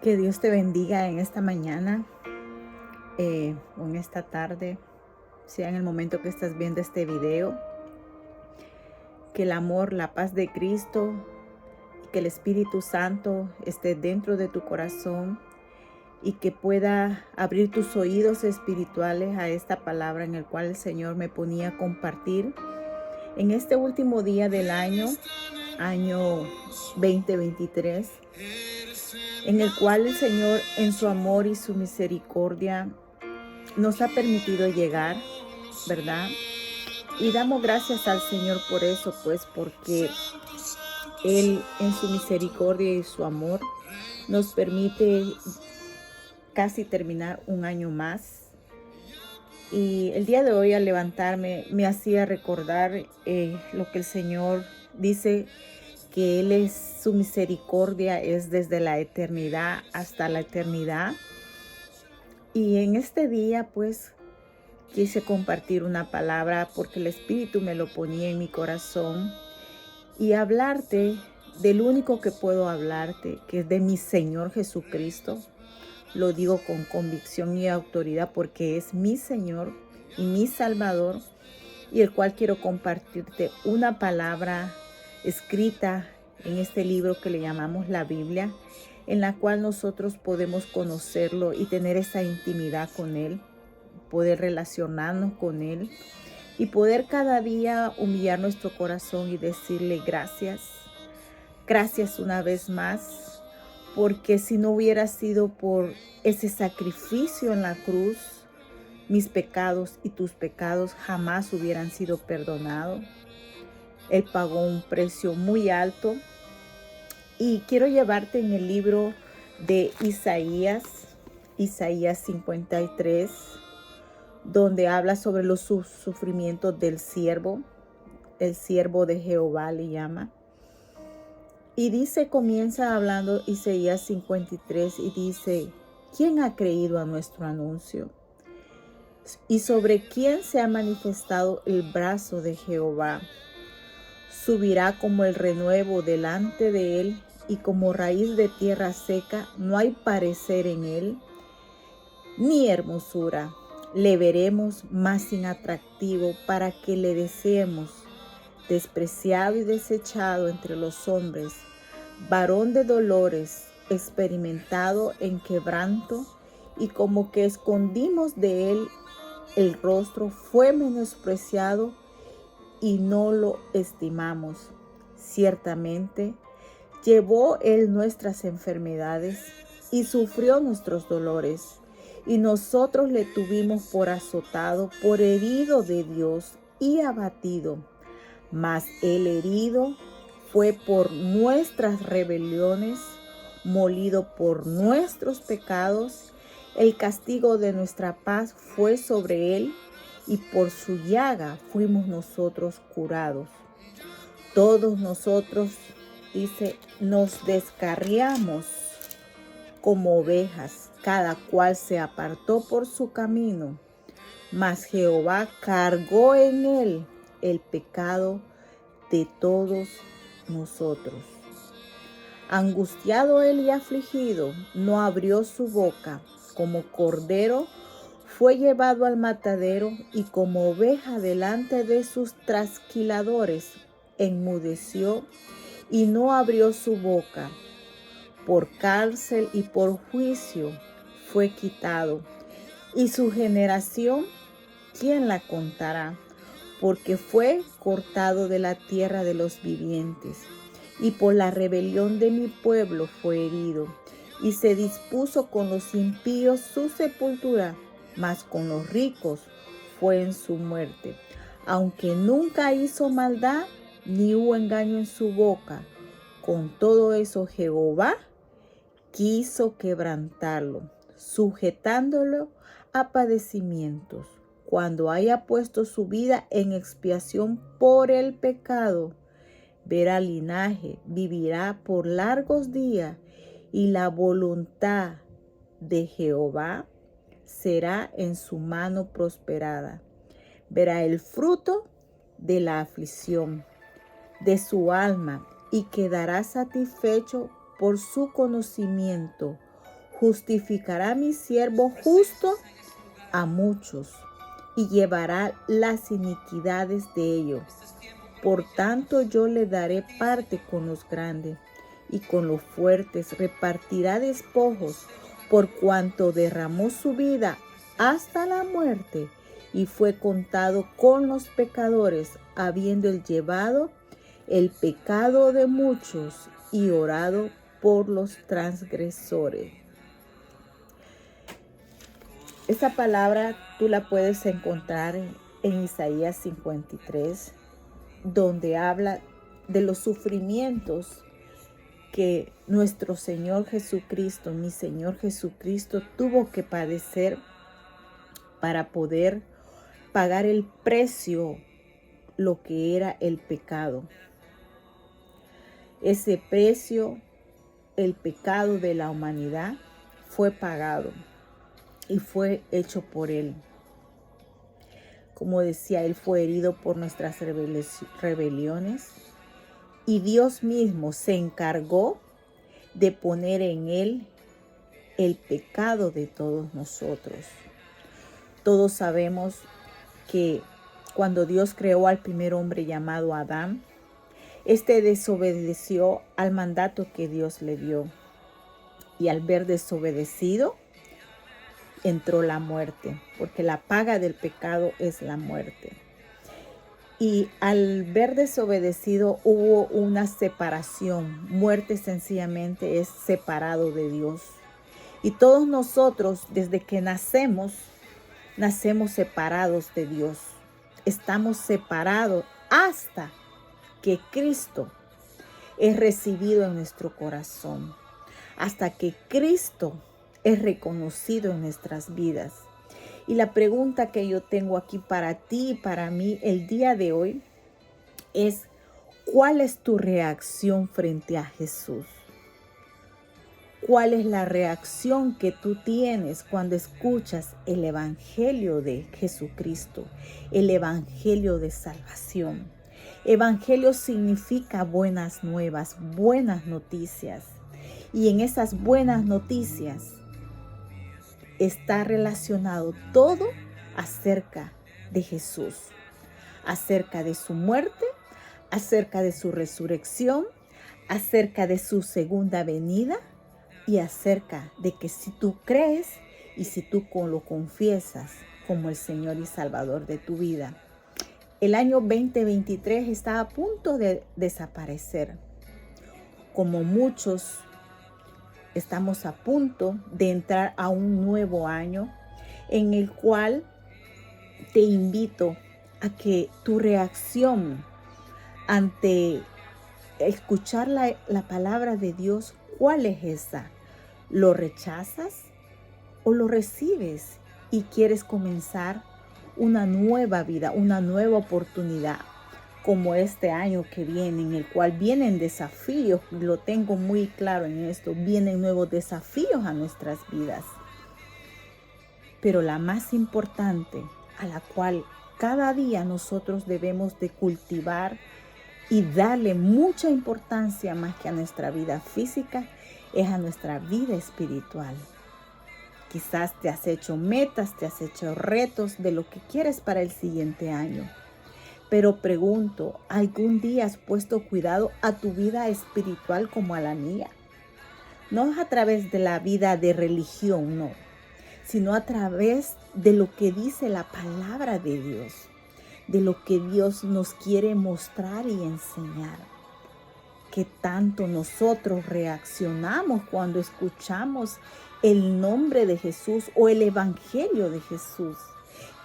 Que Dios te bendiga en esta mañana o en esta tarde, sea en el momento que estás viendo este video. Que el amor, la paz de Cristo y que el Espíritu Santo esté dentro de tu corazón y que pueda abrir tus oídos espirituales a esta palabra en el cual el Señor me ponía a compartir en este último día del año 2023, en el cual el Señor en su amor y su misericordia nos ha permitido llegar, ¿verdad? Y damos gracias al Señor por eso, pues porque Él en su misericordia y su amor nos permite casi terminar un año más. Y el día de hoy al levantarme me hacía recordar lo que el Señor dice, que Él es, su misericordia es desde la eternidad hasta la eternidad. Y en este día pues quise compartir una palabra porque el Espíritu me lo ponía en mi corazón y hablarte del único que puedo hablarte, que es de mi Señor Jesucristo. Lo digo con convicción y autoridad porque es mi Señor y mi Salvador, y el cual quiero compartirte una palabra escrita en este libro que le llamamos la Biblia, en la cual nosotros podemos conocerlo y tener esa intimidad con Él, poder relacionarnos con Él y poder cada día humillar nuestro corazón y decirle gracias. Gracias una vez más, porque si no hubiera sido por ese sacrificio en la cruz, mis pecados y tus pecados jamás hubieran sido perdonados. Él pagó un precio muy alto. Y quiero llevarte en el libro de Isaías 53, donde habla sobre los sufrimientos del siervo, el siervo de Jehová le llama. Y dice, comienza hablando Isaías 53 y dice, ¿quién ha creído a nuestro anuncio? ¿Y sobre quién se ha manifestado el brazo de Jehová? Subirá como el renuevo delante de él, y como raíz de tierra seca, no hay parecer en él, ni hermosura. Le veremos más inatractivo para que le deseemos, despreciado y desechado entre los hombres, varón de dolores, experimentado en quebranto, y como que escondimos de él el rostro, fue menospreciado y no lo estimamos. Ciertamente, llevó él nuestras enfermedades y sufrió nuestros dolores, y nosotros le tuvimos por azotado, por herido de Dios y abatido. Mas el herido fue por nuestras rebeliones, molido por nuestros pecados. El castigo de nuestra paz fue sobre él, y por su llaga fuimos nosotros curados. Todos nosotros, dice, nos descarriamos como ovejas, cada cual se apartó por su camino, mas Jehová cargó en él el pecado de todos nosotros. Angustiado él y afligido, no abrió su boca. Como cordero fue llevado al matadero, y como oveja delante de sus trasquiladores, enmudeció y no abrió su boca. Por cárcel y por juicio fue quitado. Y su generación, ¿quién la contará? Porque fue cortado de la tierra de los vivientes, y por la rebelión de mi pueblo fue herido. Y se dispuso con los impíos su sepultura, mas con los ricos fue en su muerte. Aunque nunca hizo maldad, ni hubo engaño en su boca, con todo eso Jehová quiso quebrantarlo, sujetándolo a padecimientos. Cuando haya puesto su vida en expiación por el pecado, verá linaje, vivirá por largos días, y la voluntad de Jehová será en su mano prosperada. Verá el fruto de la aflicción de su alma, y quedará satisfecho por su conocimiento. justificará mi siervo justo a muchos y llevará las iniquidades de ellos. Por tanto, yo le daré parte con los grandes y con los fuertes repartirá despojos, por cuanto derramó su vida hasta la muerte y fue contado con los pecadores, habiendo él llevado el pecado de muchos y orado por los transgresores. Esa palabra tú la puedes encontrar en Isaías 53, donde habla de los sufrimientos que nuestro Señor Jesucristo, mi Señor Jesucristo, tuvo que padecer para poder pagar el precio, lo que era el pecado. Ese precio, el pecado de la humanidad, fue pagado y fue hecho por Él. Como decía, Él fue herido por nuestras rebeliones y Dios mismo se encargó de poner en Él el pecado de todos nosotros. Todos sabemos que cuando Dios creó al primer hombre llamado Adán, este desobedeció al mandato que Dios le dio. Y al ver desobedecido, entró la muerte, porque la paga del pecado es la muerte. Y al ver desobedecido hubo una separación. Muerte sencillamente es separado de Dios. Y todos nosotros, desde que nacemos separados de Dios. Estamos separados hasta que Cristo es recibido en nuestro corazón. Hasta que Cristo es reconocido en nuestras vidas. Y la pregunta que yo tengo aquí para ti y para mí el día de hoy es: ¿cuál es tu reacción frente a Jesús? ¿Cuál es la reacción que tú tienes cuando escuchas el Evangelio de Jesucristo? El Evangelio de salvación. Evangelio significa buenas nuevas, buenas noticias. Y en esas buenas noticias está relacionado todo acerca de Jesús, acerca de su muerte, acerca de su resurrección, acerca de su segunda venida y acerca de que si tú crees y si tú lo confiesas como el Señor y Salvador de tu vida. El año 2023 está a punto de desaparecer. Como muchos, estamos a punto de entrar a un nuevo año en el cual te invito a que tu reacción ante escuchar la palabra de Dios, ¿cuál es esa? ¿Lo rechazas o lo recibes y quieres comenzar una nueva vida, una nueva oportunidad? Como este año que viene, en el cual vienen desafíos, lo tengo muy claro en esto, vienen nuevos desafíos a nuestras vidas. Pero la más importante, a la cual cada día nosotros debemos de cultivar y darle mucha importancia más que a nuestra vida física, es a nuestra vida espiritual. Quizás te has hecho metas, te has hecho retos de lo que quieres para el siguiente año. Pero pregunto, ¿algún día has puesto cuidado a tu vida espiritual como a la mía? No es a través de la vida de religión, no, sino a través de lo que dice la palabra de Dios, de lo que Dios nos quiere mostrar y enseñar. ¿Qué tanto nosotros reaccionamos cuando escuchamos el nombre de Jesús o el Evangelio de Jesús?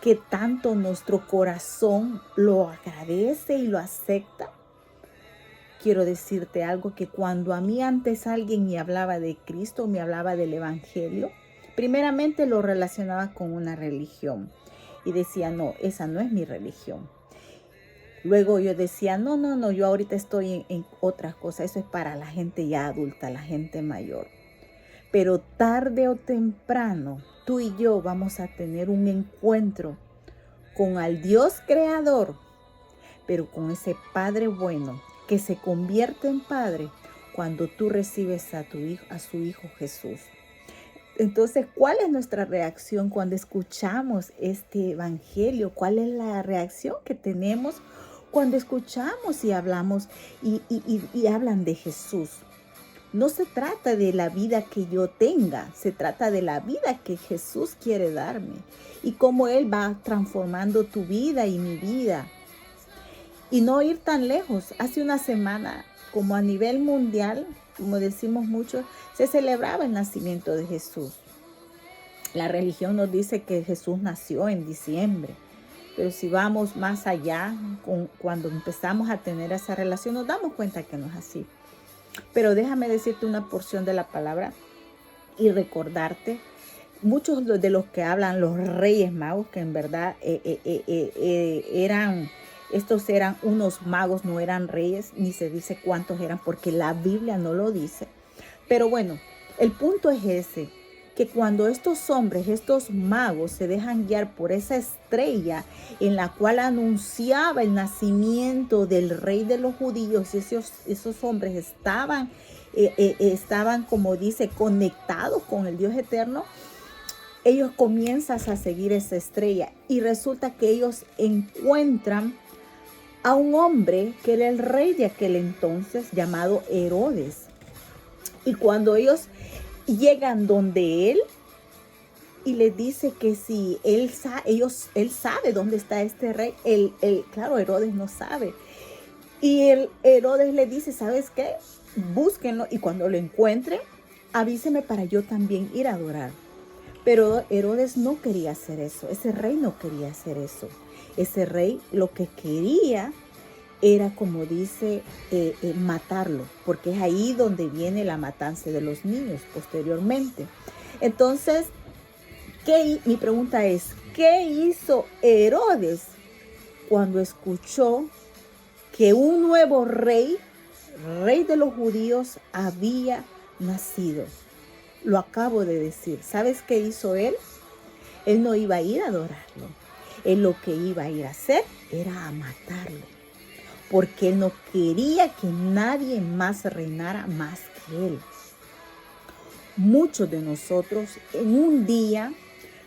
¿Qué tanto nuestro corazón lo agradece y lo acepta? Quiero decirte algo, que cuando a mí antes alguien me hablaba de Cristo, me hablaba del Evangelio, primeramente lo relacionaba con una religión y decía, no, esa no es mi religión. Luego yo decía, no, yo ahorita estoy en otras cosas, eso es para la gente ya adulta, la gente mayor. Pero tarde o temprano, tú y yo vamos a tener un encuentro con al Dios creador, pero con ese Padre bueno que se convierte en Padre cuando tú recibes a tu hijo, a su Hijo Jesús. Entonces, ¿cuál es nuestra reacción cuando escuchamos este evangelio? ¿Cuál es la reacción que tenemos cuando escuchamos y hablamos y hablan de Jesús? No se trata de la vida que yo tenga, se trata de la vida que Jesús quiere darme y cómo Él va transformando tu vida y mi vida. Y no ir tan lejos. Hace una semana, como a nivel mundial, como decimos mucho, se celebraba el nacimiento de Jesús. La religión nos dice que Jesús nació en diciembre, pero si vamos más allá, cuando empezamos a tener esa relación, nos damos cuenta que no es así. Pero déjame decirte una porción de la palabra y recordarte, muchos de los que hablan los reyes magos, que en verdad estos eran unos magos, no eran reyes, ni se dice cuántos eran, porque la Biblia no lo dice. Pero bueno, el punto es ese, que cuando estos hombres, estos magos se dejan guiar por esa estrella en la cual anunciaba el nacimiento del rey de los judíos, esos hombres estaban, como dice, conectados con el Dios eterno, ellos comienzan a seguir esa estrella y resulta que ellos encuentran a un hombre que era el rey de aquel entonces llamado Herodes. Y cuando ellos llegan donde él y les dice que si él sabe dónde está este rey, claro, Herodes no sabe. Y Herodes le dice, ¿sabes qué? Búsquenlo y cuando lo encuentren, avíseme para yo también ir a adorar. Pero Herodes no quería hacer eso, ese rey no quería hacer eso. Ese rey lo que quería era, como dice, matarlo, porque es ahí donde viene la matanza de los niños posteriormente. Entonces, mi pregunta es, ¿qué hizo Herodes cuando escuchó que un nuevo rey de los judíos, había nacido? Lo acabo de decir. ¿Sabes qué hizo él? Él no iba a ir a adorarlo. Él lo que iba a ir a hacer era a matarlo. Porque él no quería que nadie más reinara más que él. Muchos de nosotros en un día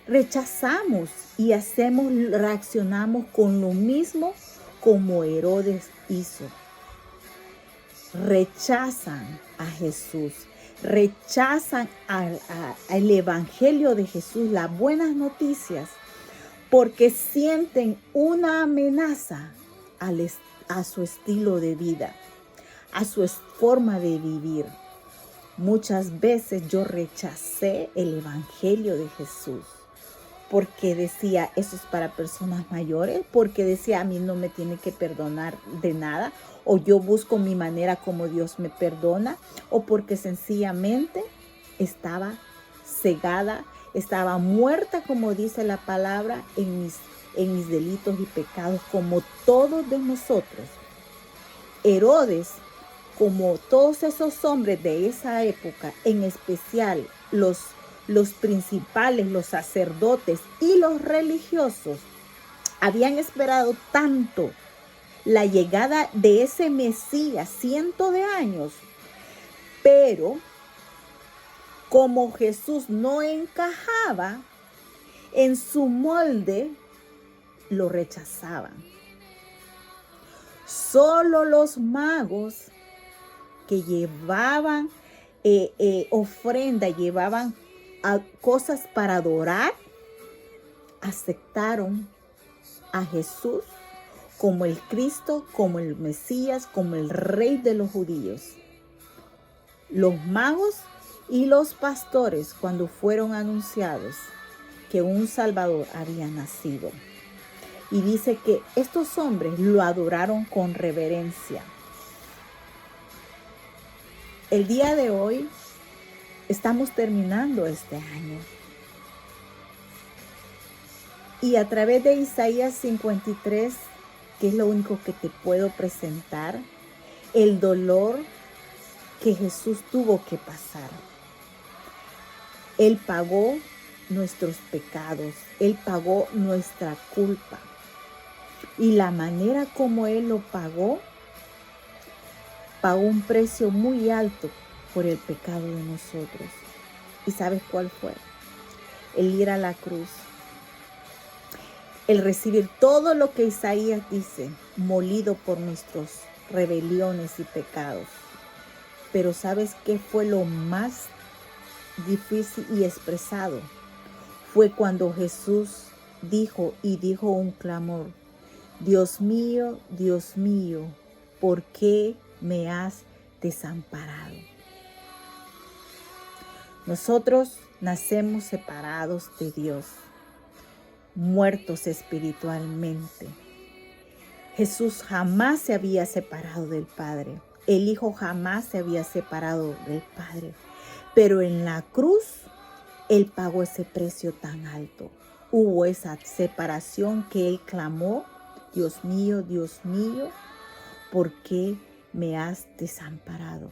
rechazamos y reaccionamos con lo mismo como Herodes hizo. Rechazan a Jesús. Rechazan al evangelio de Jesús, las buenas noticias, porque sienten una amenaza a su estilo de vida, a su forma de vivir. Muchas veces yo rechacé el evangelio de Jesús porque decía, eso es para personas mayores, porque decía, a mí no me tiene que perdonar de nada, o yo busco mi manera como Dios me perdona, o porque sencillamente estaba cegada, estaba muerta, como dice la palabra, en mis delitos y pecados, como todos de nosotros. Herodes, como todos esos hombres de esa época, en especial los principales, los sacerdotes y los religiosos, habían esperado tanto la llegada de ese Mesías, cientos de años, pero como Jesús no encajaba en su molde, lo rechazaban. Solo los magos que llevaban ofrenda, llevaban cosas para adorar, aceptaron a Jesús como el Cristo, como el Mesías, como el Rey de los judíos. Los magos y los pastores, cuando fueron anunciados que un Salvador había nacido. Y dice que estos hombres lo adoraron con reverencia. El día de hoy estamos terminando este año. Y a través de Isaías 53, que es lo único que te puedo presentar, el dolor que Jesús tuvo que pasar. Él pagó nuestros pecados, Él pagó nuestra culpa. Y la manera como Él lo pagó un precio muy alto por el pecado de nosotros. ¿Y sabes cuál fue? El ir a la cruz. El recibir todo lo que Isaías dice, molido por nuestras rebeliones y pecados. Pero ¿sabes qué fue lo más difícil y expresado? Fue cuando Jesús dijo un clamor: Dios mío, ¿por qué me has desamparado? Nosotros nacemos separados de Dios, muertos espiritualmente. Jesús jamás se había separado del Padre. El Hijo jamás se había separado del Padre. Pero en la cruz, Él pagó ese precio tan alto. Hubo esa separación que Él clamó: Dios mío, ¿por qué me has desamparado?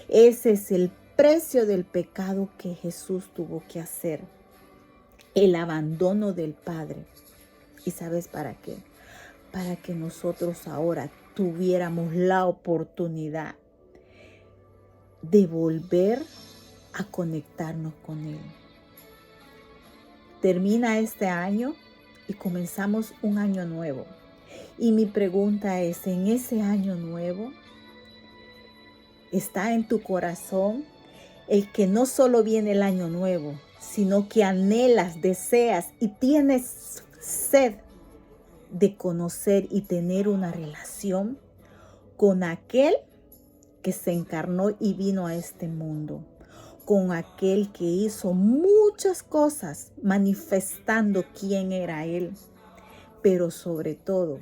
Ese es el precio del pecado que Jesús tuvo que hacer. El abandono del Padre. ¿Y sabes para qué? Para que nosotros ahora tuviéramos la oportunidad de volver a conectarnos con Él. Termina este año y comenzamos un año nuevo. Y mi pregunta es, en ese año nuevo, ¿está en tu corazón el que no solo viene el año nuevo, sino que anhelas, deseas y tienes sed de conocer y tener una relación con aquel que se encarnó y vino a este mundo, con aquel que hizo muchas cosas manifestando quién era Él, pero sobre todo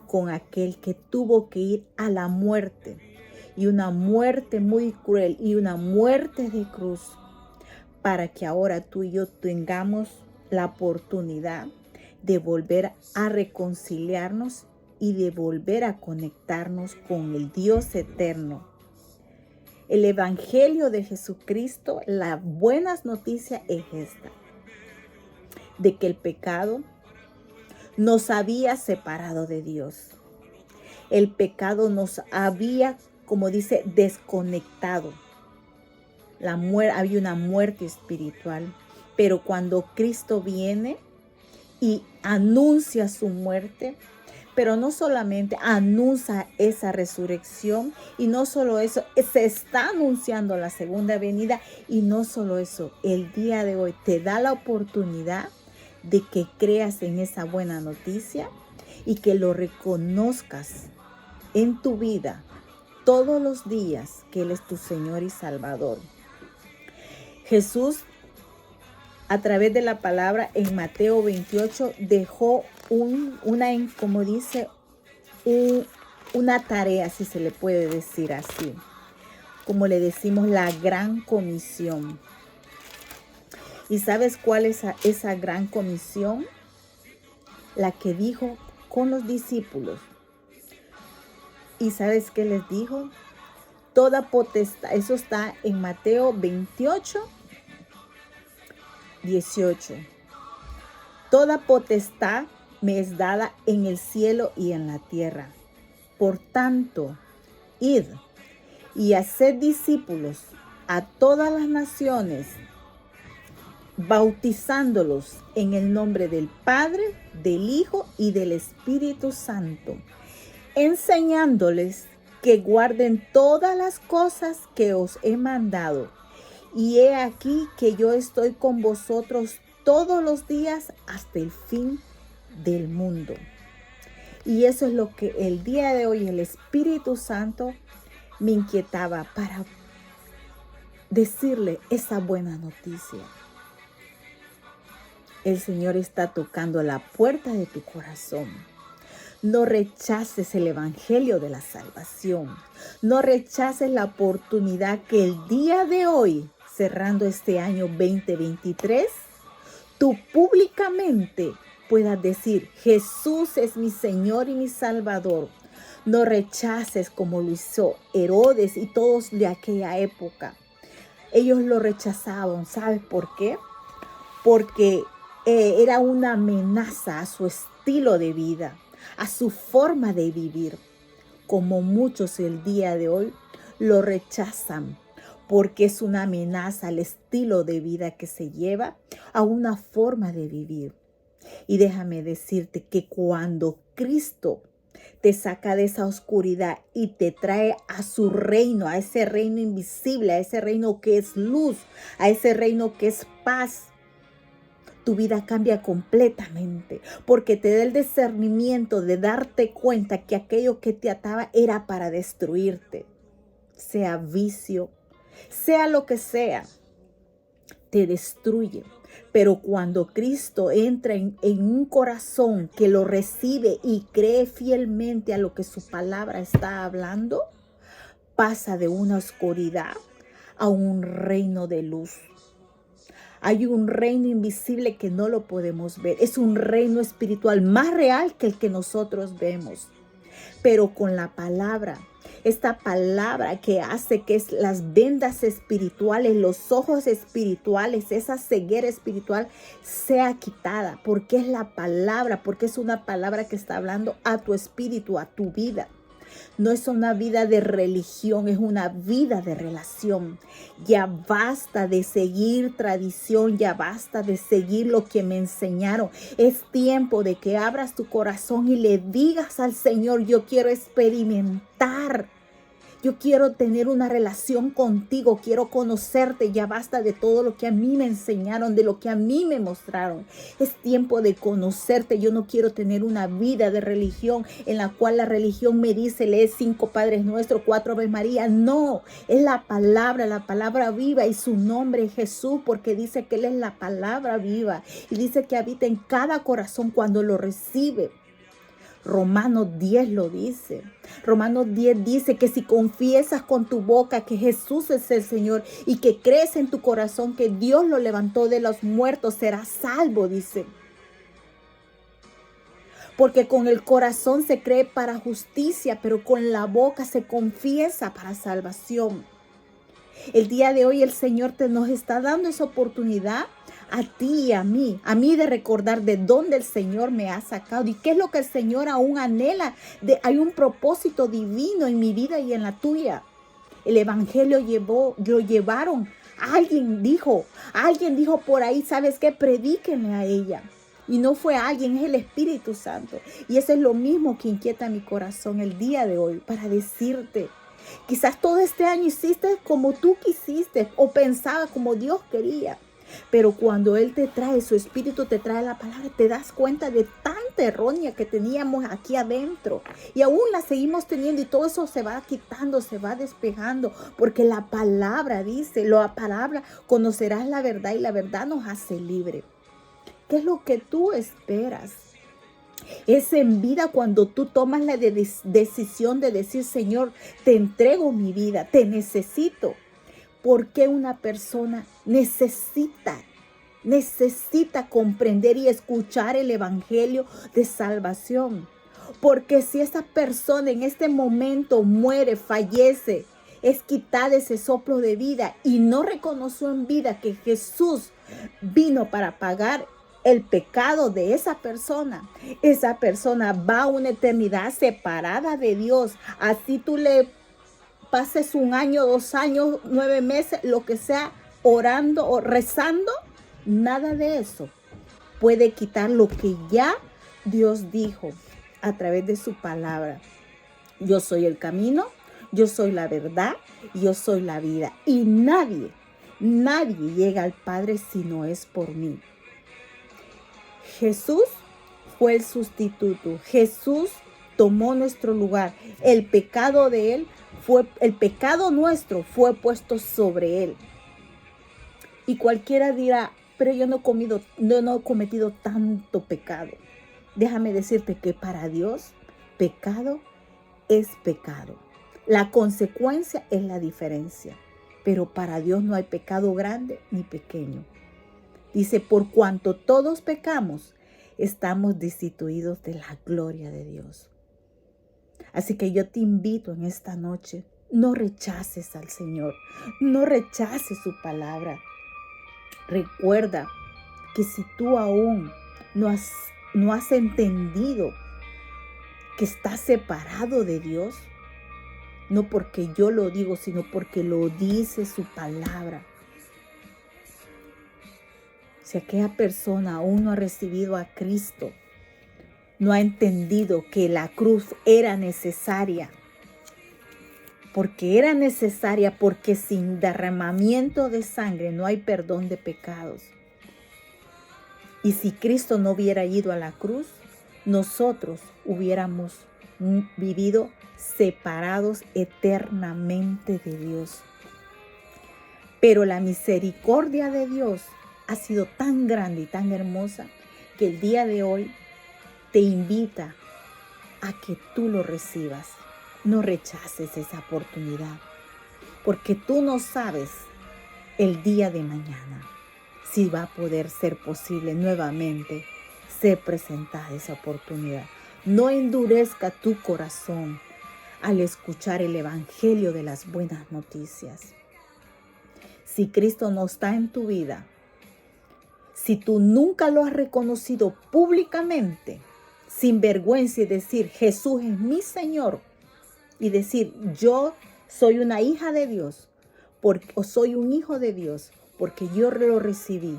con aquel que tuvo que ir a la muerte, y una muerte muy cruel y una muerte de cruz, para que ahora tú y yo tengamos la oportunidad de volver a reconciliarnos y de volver a conectarnos con el Dios eterno. El Evangelio de Jesucristo, la buena noticia es esta: de que el pecado nos había separado de Dios. El pecado nos había, como dice, desconectado. Había una muerte espiritual. Pero cuando Cristo viene y anuncia su muerte, pero no solamente anuncia esa resurrección, y no solo eso, se está anunciando la segunda venida, y no solo eso, el día de hoy te da la oportunidad de que creas en esa buena noticia y que lo reconozcas en tu vida todos los días que Él es tu Señor y Salvador. Jesús, a través de la palabra en Mateo 28, dejó una tarea, si se le puede decir así, como le decimos, la gran comisión. ¿Y sabes cuál es esa gran comisión? La que dijo con los discípulos. ¿Y sabes qué les dijo? Toda potestad, eso está en Mateo 28, 18. Toda potestad me es dada en el cielo y en la tierra. Por tanto, id y haced discípulos a todas las naciones, bautizándolos en el nombre del Padre, del Hijo y del Espíritu Santo, enseñándoles que guarden todas las cosas que os he mandado. Y he aquí que yo estoy con vosotros todos los días hasta el fin del mundo. Y eso es lo que el día de hoy el Espíritu Santo me inquietaba para decirle esa buena noticia. El Señor está tocando la puerta de tu corazón. No rechaces el Evangelio de la salvación. No rechaces la oportunidad que el día de hoy, cerrando este año 2023, tú públicamente puedas decir: Jesús es mi Señor y mi Salvador. No rechaces como lo hizo Herodes y todos de aquella época. Ellos lo rechazaban. ¿Sabes por qué? Porque era una amenaza a su estilo de vida, a su forma de vivir, como muchos el día de hoy lo rechazan porque es una amenaza al estilo de vida que se lleva, a una forma de vivir. Y déjame decirte que cuando Cristo te saca de esa oscuridad y te trae a su reino, a ese reino invisible, a ese reino que es luz, a ese reino que es paz, tu vida cambia completamente, porque te da el discernimiento de darte cuenta que aquello que te ataba era para destruirte, sea vicio, sea lo que sea, te destruye. Pero cuando Cristo entra en un corazón que lo recibe y cree fielmente a lo que su palabra está hablando, pasa de una oscuridad a un reino de luz. Hay un reino invisible que no lo podemos ver. Es un reino espiritual más real que el que nosotros vemos. Pero con la palabra, esta palabra que hace que las vendas espirituales, los ojos espirituales, esa ceguera espiritual sea quitada. Porque es la palabra, porque es una palabra que está hablando a tu espíritu, a tu vida. No es una vida de religión, es una vida de relación. Ya basta de seguir tradición, ya basta de seguir lo que me enseñaron. Es tiempo de que abras tu corazón y le digas al Señor, yo quiero experimentar. Yo quiero tener una relación contigo, quiero conocerte, ya basta de todo lo que a mí me enseñaron, de lo que a mí me mostraron. Es tiempo de conocerte, yo no quiero tener una vida de religión en la cual la religión me dice, lee 5 Padres Nuestros, 4 Ave María. No, es la palabra viva y su nombre es Jesús, porque dice que Él es la palabra viva y dice que habita en cada corazón cuando lo recibe. Romanos 10 lo dice. Romanos 10 dice que si confiesas con tu boca que Jesús es el Señor y que crees en tu corazón que Dios lo levantó de los muertos, serás salvo, dice. Porque con el corazón se cree para justicia, pero con la boca se confiesa para salvación. El día de hoy el Señor nos está dando esa oportunidad a ti y a mí de recordar de dónde el Señor me ha sacado y qué es lo que el Señor aún anhela. Hay un propósito divino en mi vida y en la tuya. El evangelio lo llevaron. Alguien dijo por ahí, ¿sabes qué? Predíquenle a ella. Y no fue alguien, es el Espíritu Santo. Y eso es lo mismo que inquieta mi corazón el día de hoy para decirte. Quizás todo este año hiciste como tú quisiste o pensaba como Dios quería. Pero cuando Él te trae, su Espíritu te trae la palabra, te das cuenta de tanta errónea que teníamos aquí adentro. Y aún la seguimos teniendo y todo eso se va quitando, se va despejando. Porque la palabra dice, la palabra, conocerás la verdad y la verdad nos hace libre. ¿Qué es lo que tú esperas? Es en vida cuando tú tomas la decisión de decir, Señor, te entrego mi vida, te necesito. ¿Por qué una persona necesita comprender y escuchar el evangelio de salvación? Porque si esa persona en este momento muere, fallece, es quitada ese soplo de vida y no reconoció en vida que Jesús vino para pagar el pecado de esa persona va a una eternidad separada de Dios. Así tú le pases 1 año, 2 años, 9 meses, lo que sea, orando o rezando, nada de eso puede quitar lo que ya Dios dijo a través de su palabra. Yo soy el camino, yo soy la verdad, yo soy la vida. Y nadie llega al Padre si no es por mí. Jesús fue el sustituto. Jesús tomó nuestro lugar. El pecado nuestro fue puesto sobre Él. Y cualquiera dirá, pero yo no he cometido tanto pecado. Déjame decirte que para Dios, pecado es pecado. La consecuencia es la diferencia. Pero para Dios no hay pecado grande ni pequeño. Dice, por cuanto todos pecamos, estamos destituidos de la gloria de Dios. Así que yo te invito en esta noche, no rechaces al Señor, no rechaces su palabra. Recuerda que si tú aún no has entendido que estás separado de Dios, no porque yo lo digo, sino porque lo dice su palabra. Si aquella persona aún no ha recibido a Cristo, no ha entendido que la cruz era necesaria, porque sin derramamiento de sangre no hay perdón de pecados. Y si Cristo no hubiera ido a la cruz, nosotros hubiéramos vivido separados eternamente de Dios. Pero la misericordia de Dios ha sido tan grande y tan hermosa que el día de hoy te invita a que tú lo recibas. No rechaces esa oportunidad, porque tú no sabes el día de mañana si va a poder ser posible nuevamente ser presentada esa oportunidad. No endurezca tu corazón al escuchar el evangelio de las buenas noticias. Si Cristo no está en tu vida, si tú nunca lo has reconocido públicamente, sin vergüenza, y decir, Jesús es mi Señor, y decir, yo soy una hija de Dios, o soy un hijo de Dios, porque yo lo recibí,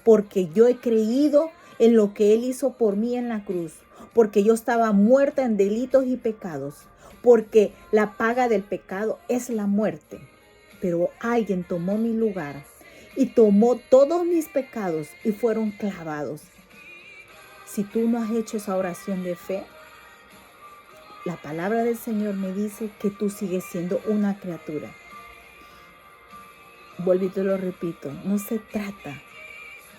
porque yo he creído en lo que Él hizo por mí en la cruz, porque yo estaba muerta en delitos y pecados, porque la paga del pecado es la muerte. Pero alguien tomó mi lugar y tomó todos mis pecados y fueron clavados. Si tú no has hecho esa oración de fe, la palabra del Señor me dice que tú sigues siendo una criatura. Vuelvo y te lo repito, no se trata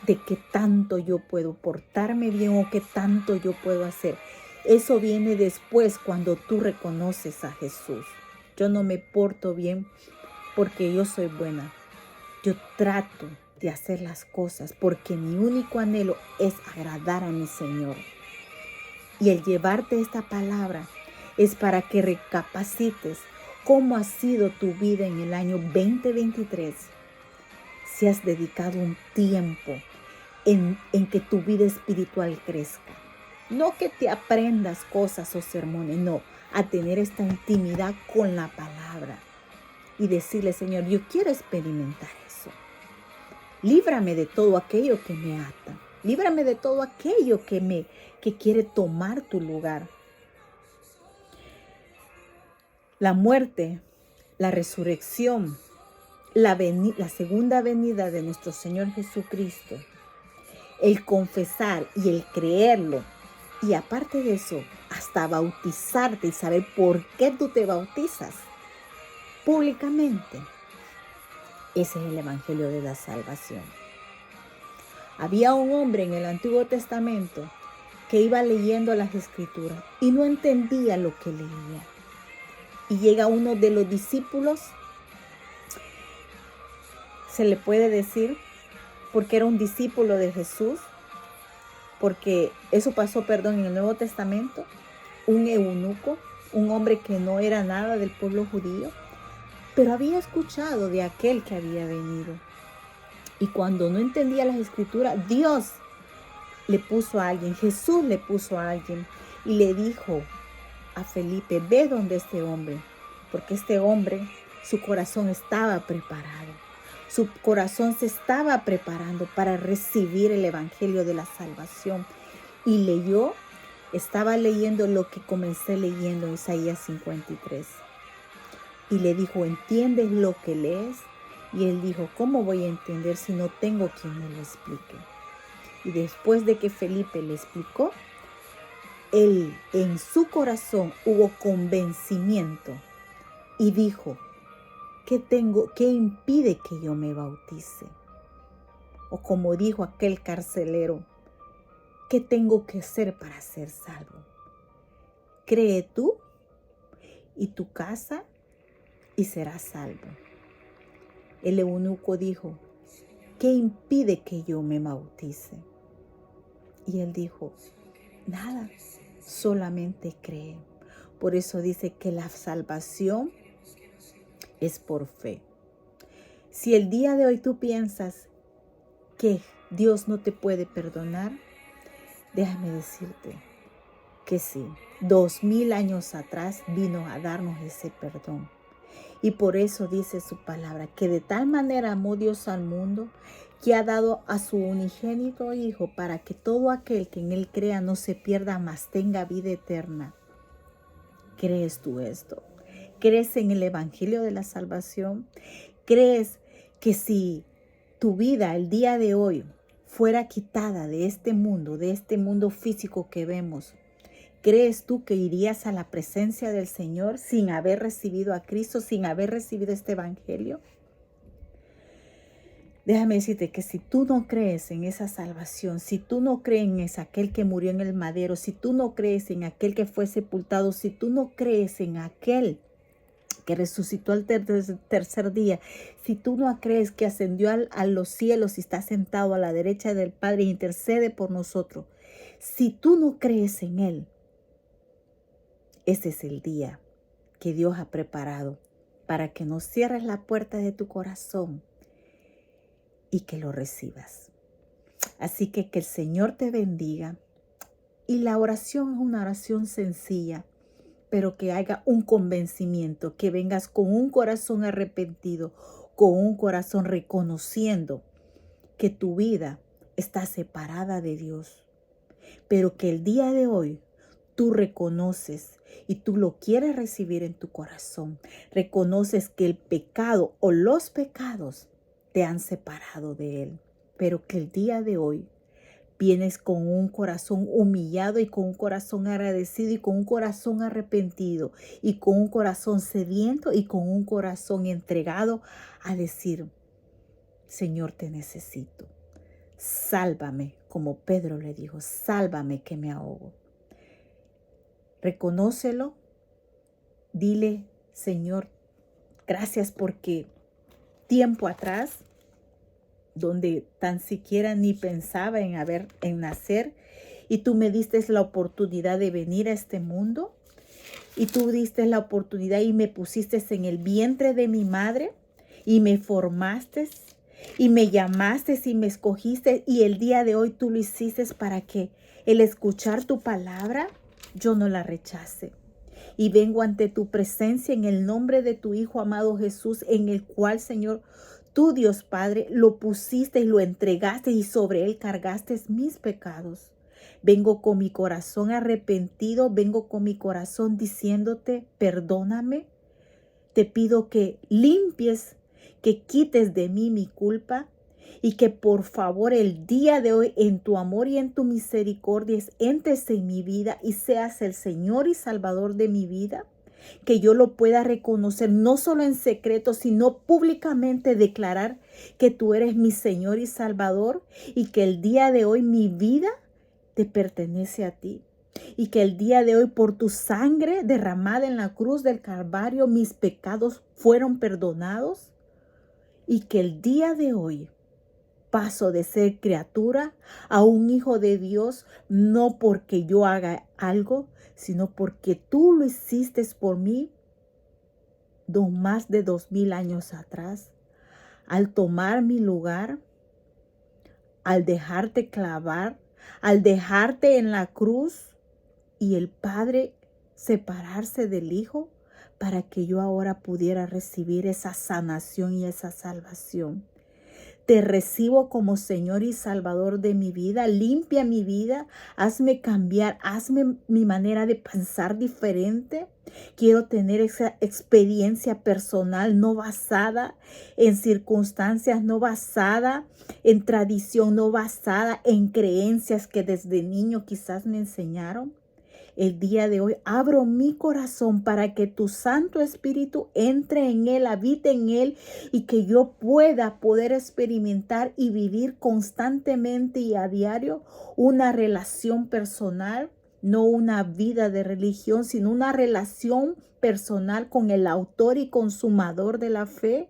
de qué tanto yo puedo portarme bien o qué tanto yo puedo hacer. Eso viene después cuando tú reconoces a Jesús. Yo no me porto bien porque yo soy buena. Yo trato de hacer las cosas porque mi único anhelo es agradar a mi Señor. Y el llevarte esta palabra es para que recapacites cómo ha sido tu vida en el año 2023. Si has dedicado un tiempo en que tu vida espiritual crezca. No que te aprendas cosas o sermones, no, a tener esta intimidad con la palabra y decirle, Señor, yo quiero experimentar eso. Líbrame de todo aquello que me ata. Líbrame de todo aquello que quiere tomar tu lugar. La muerte, la resurrección, la segunda venida de nuestro Señor Jesucristo, el confesar y el creerlo, y aparte de eso, hasta bautizarte y saber por qué tú te bautizas públicamente. Ese es el evangelio de la salvación. Había un hombre en el Antiguo Testamento que iba leyendo las Escrituras y no entendía lo que leía. Y llega uno de los discípulos, se le puede decir, porque era un discípulo de Jesús, porque eso pasó, en el Nuevo Testamento, un eunuco, un hombre que no era nada del pueblo judío, pero había escuchado de aquel que había venido. Y cuando no entendía las Escrituras, Dios le puso a alguien, Jesús le puso a alguien y le dijo a Felipe, ve donde este hombre, porque este hombre, su corazón estaba preparado. Su corazón se estaba preparando para recibir el evangelio de la salvación. Y estaba leyendo lo que comencé leyendo en Isaías 53. Y le dijo, ¿entiendes lo que lees? Y él dijo, ¿cómo voy a entender si no tengo quien me lo explique? Y después de que Felipe le explicó, él en su corazón hubo convencimiento y dijo, ¿qué impide que yo me bautice? O como dijo aquel carcelero, ¿qué tengo que hacer para ser salvo? Cree tú y tu casa y serás salvo. El eunuco dijo, ¿qué impide que yo me bautice? Y él dijo, nada, solamente cree. Por eso dice que la salvación es por fe. Si el día de hoy tú piensas que Dios no te puede perdonar, déjame decirte que sí, 2000 años atrás vino a darnos ese perdón. Y por eso dice su palabra, que de tal manera amó Dios al mundo, que ha dado a su unigénito Hijo, para que todo aquel que en Él crea no se pierda, mas tenga vida eterna. ¿Crees tú esto? ¿Crees en el Evangelio de la salvación? ¿Crees que si tu vida el día de hoy fuera quitada de este mundo físico que vemos, ¿crees tú que irías a la presencia del Señor sin haber recibido a Cristo, sin haber recibido este Evangelio? Déjame decirte que si tú no crees en esa salvación, si tú no crees en aquel que murió en el madero, si tú no crees en aquel que fue sepultado, si tú no crees en aquel que resucitó al tercer día, si tú no crees que ascendió a los cielos y está sentado a la derecha del Padre e intercede por nosotros, si tú no crees en Él, ese es el día que Dios ha preparado para que no cierres la puerta de tu corazón y que lo recibas. Así que el Señor te bendiga. Y la oración es una oración sencilla, pero que haya un convencimiento, que vengas con un corazón arrepentido, con un corazón reconociendo que tu vida está separada de Dios, pero que el día de hoy tú reconoces y tú lo quieres recibir en tu corazón. Reconoces que el pecado o los pecados te han separado de Él, pero que el día de hoy vienes con un corazón humillado y con un corazón agradecido y con un corazón arrepentido y con un corazón sediento y con un corazón entregado a decir, Señor, te necesito. Sálvame, como Pedro le dijo, sálvame que me ahogo. Reconócelo, dile, Señor, gracias porque tiempo atrás, donde tan siquiera ni pensaba en nacer, y tú me diste la oportunidad de venir a este mundo, y tú diste la oportunidad y me pusiste en el vientre de mi madre, y me formaste, y me llamaste y me escogiste, y el día de hoy tú lo hiciste para que el escuchar tu palabra, yo no la rechace. Y vengo ante tu presencia en el nombre de tu Hijo amado Jesús, en el cual, Señor, tú, Dios Padre, lo pusiste y lo entregaste y sobre él cargaste mis pecados. Vengo con mi corazón arrepentido, vengo con mi corazón diciéndote, perdóname. Te pido que limpies, que quites de mí mi culpa y que por favor el día de hoy en tu amor y en tu misericordia entres en mi vida y seas el Señor y Salvador de mi vida. Que yo lo pueda reconocer no solo en secreto, sino públicamente declarar que tú eres mi Señor y Salvador y que el día de hoy mi vida te pertenece a ti. Y que el día de hoy por tu sangre derramada en la cruz del Calvario mis pecados fueron perdonados. Y que el día de hoy paso de ser criatura a un hijo de Dios, no porque yo haga algo, sino porque tú lo hiciste por mí más de 2000 años atrás, al tomar mi lugar, al dejarte clavar, al dejarte en la cruz y el Padre separarse del Hijo para que yo ahora pudiera recibir esa sanación y esa salvación. Te recibo como Señor y Salvador de mi vida. Limpia mi vida. Hazme cambiar. Hazme mi manera de pensar diferente. Quiero tener esa experiencia personal no basada en circunstancias, no basada en tradición, no basada en creencias que desde niño quizás me enseñaron. El día de hoy abro mi corazón para que tu Santo Espíritu entre en él, habite en él y que yo pueda poder experimentar y vivir constantemente y a diario una relación personal, no una vida de religión, sino una relación personal con el autor y consumador de la fe,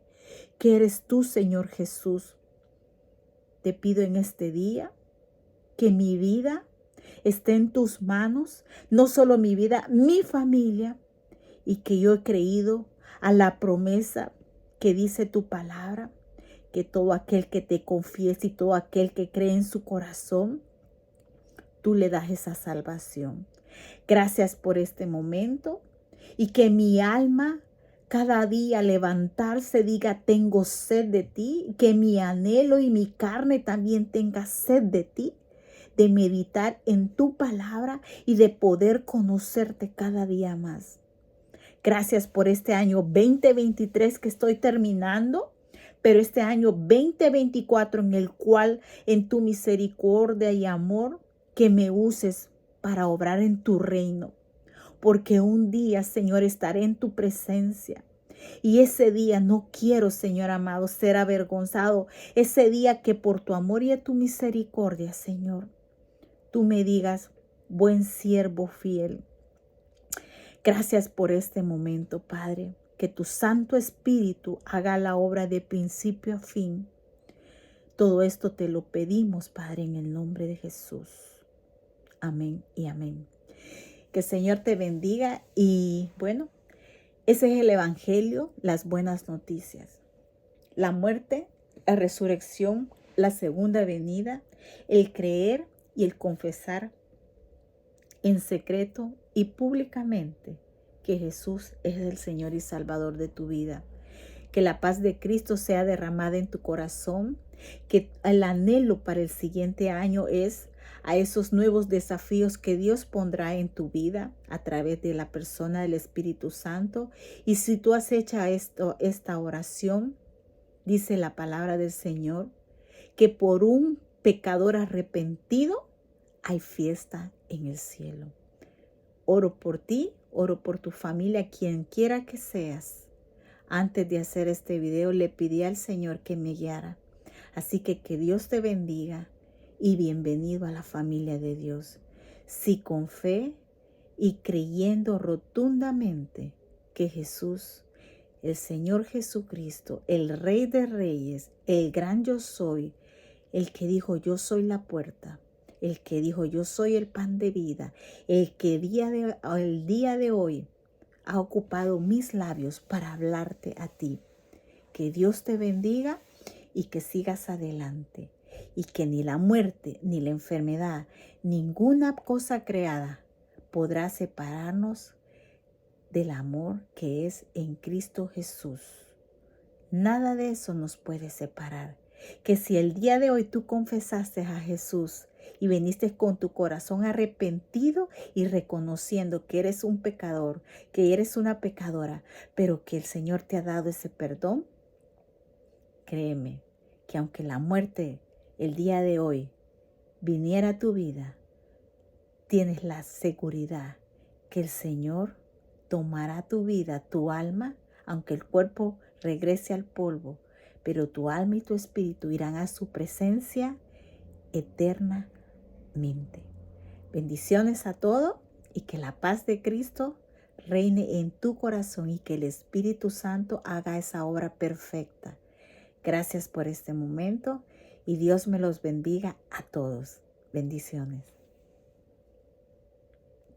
que eres tú, Señor Jesús. Te pido en este día que mi vida esté en tus manos, no solo mi vida, mi familia, y que yo he creído a la promesa que dice tu palabra, que todo aquel que te confiese y todo aquel que cree en su corazón, tú le das esa salvación. Gracias por este momento y que mi alma cada día levantarse diga, tengo sed de ti, que mi anhelo y mi carne también tenga sed de ti, de meditar en tu palabra y de poder conocerte cada día más. Gracias por este año 2023 que estoy terminando, pero este año 2024 en el cual en tu misericordia y amor que me uses para obrar en tu reino. Porque un día, Señor, estaré en tu presencia. Y ese día no quiero, Señor amado, ser avergonzado. Ese día que por tu amor y tu misericordia, Señor, tú me digas, buen siervo fiel. Gracias por este momento, Padre. Que tu Santo Espíritu haga la obra de principio a fin. Todo esto te lo pedimos, Padre, en el nombre de Jesús. Amén y amén. Que el Señor te bendiga y bueno, ese es el Evangelio, las buenas noticias. La muerte, la resurrección, la segunda venida, el creer y el confesar en secreto y públicamente que Jesús es el Señor y Salvador de tu vida. Que la paz de Cristo sea derramada en tu corazón, que el anhelo para el siguiente año es a esos nuevos desafíos que Dios pondrá en tu vida a través de la persona del Espíritu Santo. Y si tú has hecho esta oración, dice la palabra del Señor, que por un pecador arrepentido hay fiesta en el cielo. Oro por ti, oro por tu familia, quien quiera que seas. Antes de hacer este video le pedí al Señor que me guiara. Así que Dios te bendiga y bienvenido a la familia de Dios. Sí, con fe y creyendo rotundamente que Jesús, el Señor Jesucristo, el Rey de Reyes, el gran yo soy, el que dijo yo soy la puerta, el que dijo yo soy el pan de vida, el que el día de hoy ha ocupado mis labios para hablarte a ti. Que Dios te bendiga y que sigas adelante. Y que ni la muerte, ni la enfermedad, ninguna cosa creada podrá separarnos del amor que es en Cristo Jesús. Nada de eso nos puede separar. Que si el día de hoy tú confesaste a Jesús y viniste con tu corazón arrepentido y reconociendo que eres un pecador, que eres una pecadora, pero que el Señor te ha dado ese perdón, créeme que aunque la muerte el día de hoy viniera a tu vida, tienes la seguridad que el Señor tomará tu vida, tu alma, aunque el cuerpo regrese al polvo, pero tu alma y tu espíritu irán a su presencia eternamente. Bendiciones a todos y que la paz de Cristo reine en tu corazón y que el Espíritu Santo haga esa obra perfecta. Gracias por este momento y Dios me los bendiga a todos. Bendiciones.